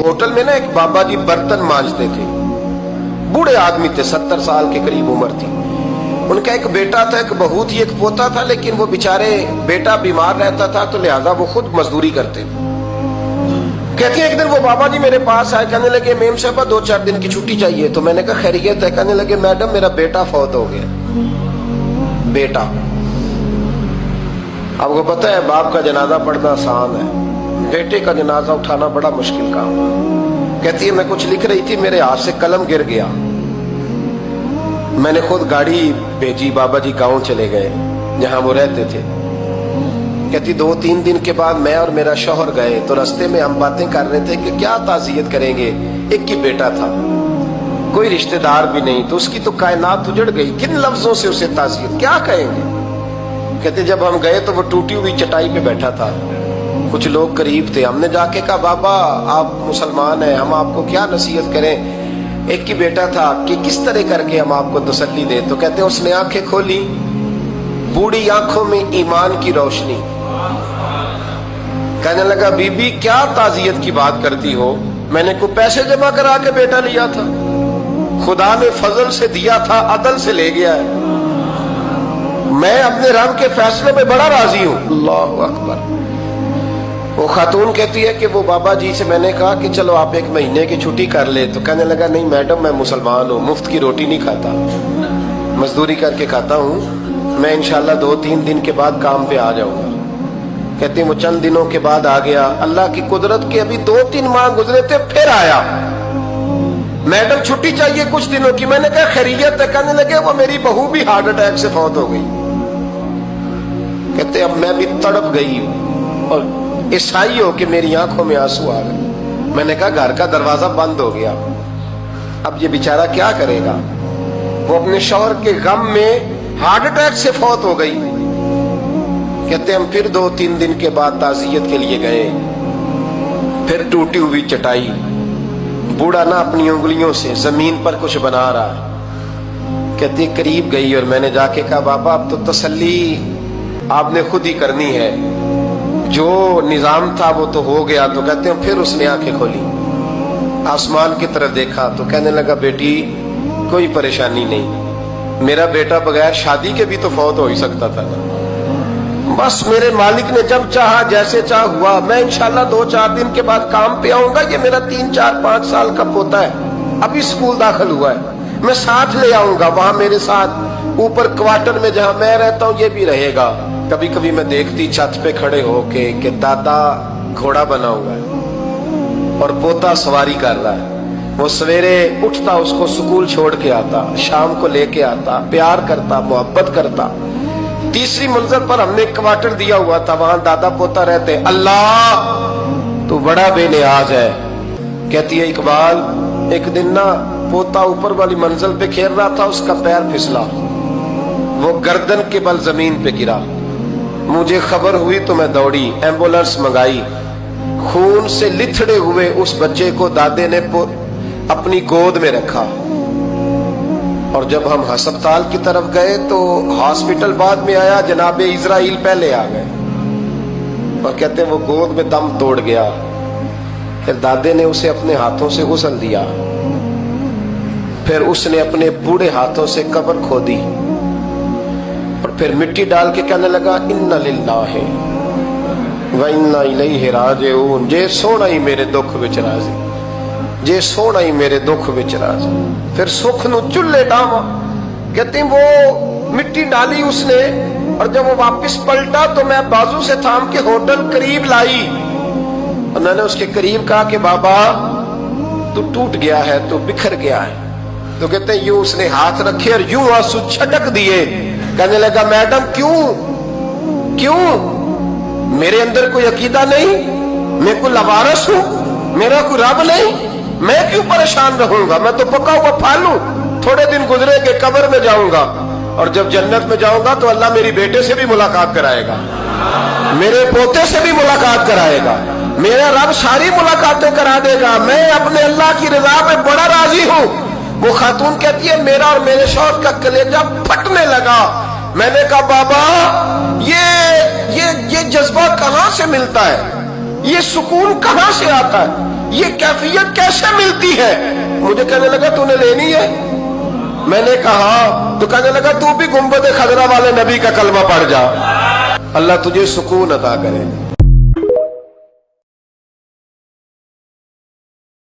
Hotel میں نا ایک بابا جی برتن مانجتے تھے، بوڑھے آدمی تھے، 70 سال کے قریب عمر تھی۔ ان کا ایک بیٹا تھا، ایک بہو تھی، ایک پوتا تھا، لیکن وہ بیچارے بیٹا بیمار رہتا تھا تو لہذا وہ خود مزدوری کرتے تھے۔ کہتے ہیں ایک دن وہ بابا جی میرے پاس آئے، کہنے لگے میم صاحبہ 2-4 دن کی چھٹی چاہیے۔ تو میں نے کہا خیریت ہے؟ کہنے لگے میڈم میرا بیٹا فوت ہو گیا۔ بیٹا، آپ کو پتہ ہے باپ کا جنازہ پڑھنا آسان ہے، بیٹے کا جنازہ اٹھانا بڑا مشکل کام۔ کہتی ہے میں کچھ لکھ رہی تھی، میرے ہاتھ سے قلم گر گیا، میں نے خود گاڑی بھیجی، بابا جی گاؤں چلے گئے جہاں وہ رہتے تھے۔ کہتی 2-3 دن کے بعد میں اور میرا شوہر گئے تو رستے میں ہم باتیں کر رہے تھے کہ کیا تعزیت کریں گے، ایک ہی بیٹا تھا، کوئی رشتہ دار بھی نہیں، تو اس کی تو کائنات اجڑ گئی، کن لفظوں سے اسے تعزیت کیا کہیں گے۔ کہتے جب ہم گئے تو وہ ٹوٹی ہوئی چٹائی پہ بیٹھا تھا، کچھ لوگ قریب تھے، ہم نے جا کے کہا بابا آپ مسلمان ہیں، ہم آپ کو کیا نصیحت کریں، ایک ہی بیٹا تھا، کہ کس طرح کر کے ہم آپ کو تسلی دیں۔ تو کہتے ہیں اس نے آنکھیں کھولی، بوڑھی آنکھوں میں ایمان کی روشنی، کہنے لگا بی بی کیا تعزیت کی بات کرتی ہو، میں نے کوئی پیسے جمع کرا کے بیٹا لیا تھا، خدا نے فضل سے دیا تھا، عدل سے لے گیا ہے، میں اپنے رب کے فیصلوں میں بڑا راضی ہوں۔ اللہ اکبر۔ وہ خاتون کہتی ہے کہ وہ بابا جی سے میں نے کہا کہ چلو آپ 1 مہینے کی چھٹی کر لے، تو کہنے لگا نہیں میڈم میں مسلمان ہوں، مفت کی روٹی نہیں کھاتا، مزدوری کر کے کھاتا ہوں، میں انشاءاللہ 2-3 دن کے بعد کام پہ آ جاؤں گا۔ کہتے ہیں وہ چند دنوں کے بعد آ گیا، اللہ کی قدرت کے ابھی 2-3 ماہ گزرے تھے، پھر آیا، میڈم چھٹی چاہیے کچھ دنوں کی۔ میں نے کہا خیریت ہے؟ کہنے لگے وہ میری بہو بھی ہارٹ اٹیک سے فوت ہو گئی۔ کہتے اب میں بھی تڑپ گئی اور عیسائی ہو کہ میری آنکھوں میں آنسو آ گئے۔ میں نے کہا گھر کا دروازہ بند ہو گیا، اب یہ بیچارہ کیا کرے گا؟ وہ اپنے شوہر کے غم میں ہارٹ اٹیک سے فوت ہو گئی۔ کہتے ہم پھر 2-3 دن کے بعد تعزیت کے لیے گئے، پھر ٹوٹی ہوئی چٹائی، بوڑھا نہ اپنی انگلیوں سے زمین پر کچھ بنا رہا ہے۔ کہتے قریب گئی اور میں نے جا کے کہا بابا اب تو تسلی آپ نے خود ہی کرنی ہے، جو نظام تھا وہ تو ہو گیا۔ تو کہتے ہیں پھر اس نے آنکھیں کھولی، آسمان کی طرف دیکھا تو کہنے لگا بیٹی کوئی پریشانی نہیں، میرا بیٹا بغیر شادی کے بھی تو فوت ہو ہی سکتا تھا، بس میرے مالک نے جب چاہا جیسے چاہ ہوا، میں انشاءاللہ 2-4 دن کے بعد کام پہ آؤں گا، یہ میرا 3-4-5 سال کا پوتا ہے، ابھی اسکول داخل ہوا ہے، میں ساتھ لے آؤں گا، وہاں میرے ساتھ اوپر کوارٹر میں جہاں میں رہتا ہوں یہ بھی رہے گا۔ کبھی کبھی میں دیکھتی چھت پہ کھڑے ہو کے کہ دادا گھوڑا بنا ہوا ہے اور پوتا سواری کر رہا ہے، وہ سویرے اٹھتا اس کو سکول چھوڑ کے آتا، شام کو لے کے آتا، پیار کرتا، محبت کرتا۔ 3ری منزل پر ہم نے کوارٹر دیا ہوا تھا، وہاں دادا پوتا رہتے۔ اللہ تو بڑا بے نیاز ہے۔ کہتی ہے اقبال ایک دن نا پوتا اوپر والی منزل پہ کھیل رہا تھا، اس کا پیر پھسلا، وہ گردن کے بل زمین پہ گرا، مجھے خبر ہوئی تو میں دوڑی، ایمبولینس منگائی، خون سے لتھڑے ہوئے اس بچے کو دادے نے اپنی گود میں رکھا، اور جب ہم ہسپتال کی طرف گئے تو ہاسپٹل بعد میں آیا، جناب اسرائیل پہلے آ گئے، اور کہتے ہیں وہ گود میں دم توڑ گیا۔ پھر دادے نے اسے اپنے ہاتھوں سے غسل دیا، پھر اس نے اپنے بوڑھے ہاتھوں سے قبر کھودی، اور پھر مٹی ڈال کے کہنے لگا انا للہ و انا الیہ راجعون، جے سونا ہی میرے دکھ وچ راضی، جے سونا ہی میرے دکھ وچ راضی۔ پھر سکھ نو چلے ڈاواں، کہتے ہیں وہ مٹی ڈالی اس نے، اور جب وہ واپس پلٹا تو میں بازو سے تھام کے ہوٹل قریب لائی، اور میں نے اس کے قریب کہا کہ بابا تو ٹوٹ گیا ہے، تو بکھر گیا ہے۔ تو کہتے ہیں یوں اس نے ہاتھ رکھے اور یوں آنسو چھٹک دیے، کہنے لگا میڈم کیوں میرے اندر کوئی عقیدہ نہیں، میں کوئی لوارث ہوں، میرا کوئی رب نہیں، میں کیوں پریشان رہوں گا، میں تو پکا ہوا پھل ہوں، تھوڑے دن گزرے کہ قبر میں جاؤں گا، اور جب جنت میں جاؤں گا تو اللہ میری بیٹے سے بھی ملاقات کرائے گا، میرے پوتے سے بھی ملاقات کرائے گا، میرا رب ساری ملاقاتیں کرا دے گا، میں اپنے اللہ کی رضا پہ بڑا راضی ہوں۔ وہ خاتون کہتی ہے میرا اور میرے شوہر کا کلیجہ پھٹنے لگا۔ میں نے کہا بابا یہ جذبہ کہاں سے ملتا ہے، یہ سکون کہاں سے آتا ہے، یہ کیفیت کیسے ملتی ہے؟ مجھے کہنے لگا تو نے لینی ہے؟ میں نے کہا تو کہنے لگا تو بھی گنبد خضرا والے نبی کا کلمہ پڑھ جا، اللہ تجھے سکون عطا کرے۔